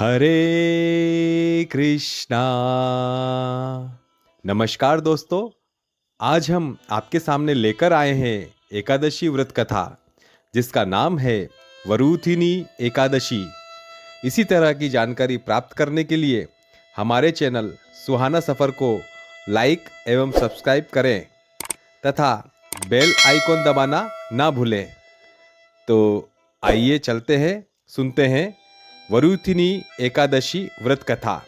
हरे कृष्णा। नमस्कार दोस्तों, आज हम आपके सामने लेकर आए हैं एकादशी व्रत कथा, जिसका नाम है वरूथिनी एकादशी। इसी तरह की जानकारी प्राप्त करने के लिए हमारे चैनल सुहाना सफ़र को लाइक एवं सब्सक्राइब करें तथा बेल आइकॉन दबाना ना भूलें। तो आइए चलते हैं, सुनते हैं वरूथिनी एकादशी व्रत कथा।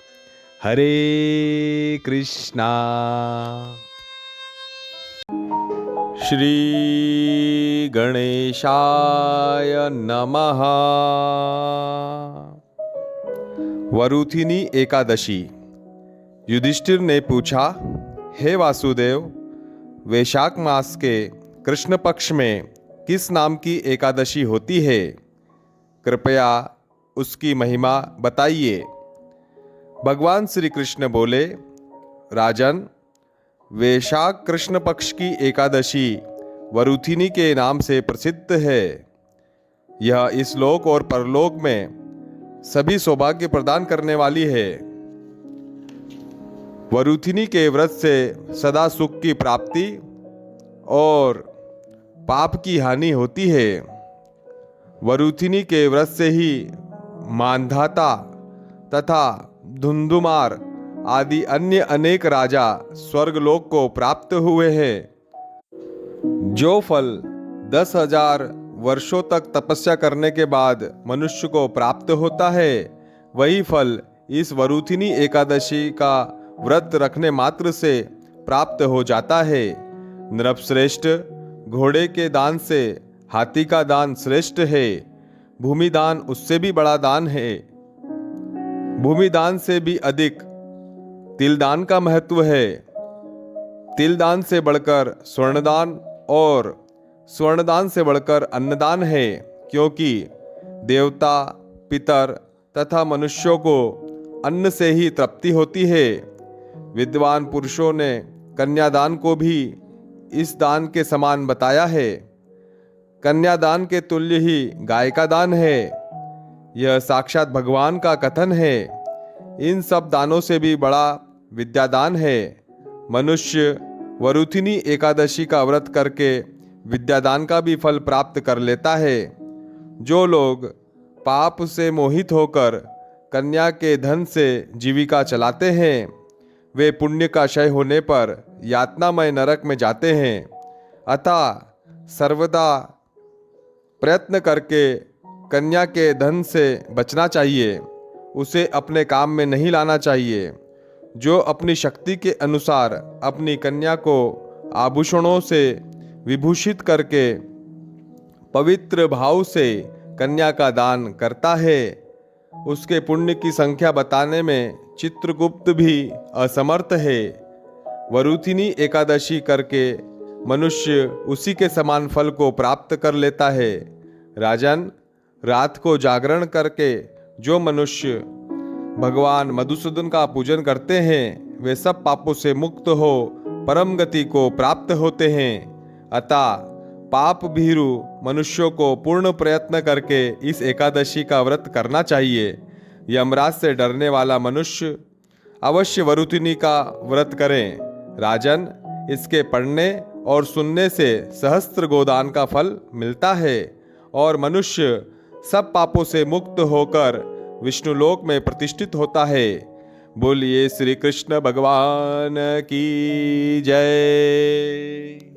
हरे कृष्णा। श्री गणेशाय नमः। वरूथिनी एकादशी। युधिष्ठिर ने पूछा, हे वासुदेव, वैशाख मास के कृष्ण पक्ष में किस नाम की एकादशी होती है? कृपया उसकी महिमा बताइए। भगवान श्री कृष्ण बोले, राजन, वैशाख कृष्ण पक्ष की एकादशी वरूथिनी के नाम से प्रसिद्ध है। यह इस लोक और परलोक में सभी सौभाग्य प्रदान करने वाली है। वरूथिनी के व्रत से सदा सुख की प्राप्ति और पाप की हानि होती है। वरूथिनी के व्रत से ही मांधाता तथा धुंधुमार आदि अन्य अनेक राजा स्वर्गलोक को प्राप्त हुए हैं। जो फल 10,000 वर्षों तक तपस्या करने के बाद मनुष्य को प्राप्त होता है, वही फल इस वरूथिनी एकादशी का व्रत रखने मात्र से प्राप्त हो जाता है। नृपश्रेष्ठ, घोड़े के दान से हाथी का दान श्रेष्ठ है। भूमि दान उससे भी बड़ा दान है। भूमि दान से भी अधिक तिल दान का महत्व है। तिल दान से बढ़कर स्वर्णदान और स्वर्णदान से बढ़कर अन्नदान है, क्योंकि देवता, पितर तथा मनुष्यों को अन्न से ही तृप्ति होती है। विद्वान पुरुषों ने कन्यादान को भी इस दान के समान बताया है। कन्यादान के तुल्य ही गाय का दान है। यह साक्षात भगवान का कथन है। इन सब दानों से भी बड़ा विद्यादान है। मनुष्य वरूथिनी एकादशी का व्रत करके विद्यादान का भी फल प्राप्त कर लेता है। जो लोग पाप से मोहित होकर कन्या के धन से जीविका चलाते हैं, वे पुण्य का क्षय होने पर यातनामय नरक में जाते हैं। अतः सर्वदा प्रयत्न करके कन्या के धन से बचना चाहिए। उसे अपने काम में नहीं लाना चाहिए। जो अपनी शक्ति के अनुसार अपनी कन्या को आभूषणों से विभूषित करके पवित्र भाव से कन्या का दान करता है, उसके पुण्य की संख्या बताने में चित्रगुप्त भी असमर्थ है। वरूथिनी एकादशी करके मनुष्य उसी के समान फल को प्राप्त कर लेता है। राजन, रात को जागरण करके जो मनुष्य भगवान मधुसूदन का पूजन करते हैं, वे सब पापों से मुक्त हो परम गति को प्राप्त होते हैं। अतः पाप भीरु मनुष्यों को पूर्ण प्रयत्न करके इस एकादशी का व्रत करना चाहिए। यमराज से डरने वाला मनुष्य अवश्य वरूथिनी का व्रत करें। राजन, इसके पढ़ने और सुनने से सहस्त्र गोदान का फल मिलता है और मनुष्य सब पापों से मुक्त होकर विष्णुलोक में प्रतिष्ठित होता है। बोलिए श्री कृष्ण भगवान की जय।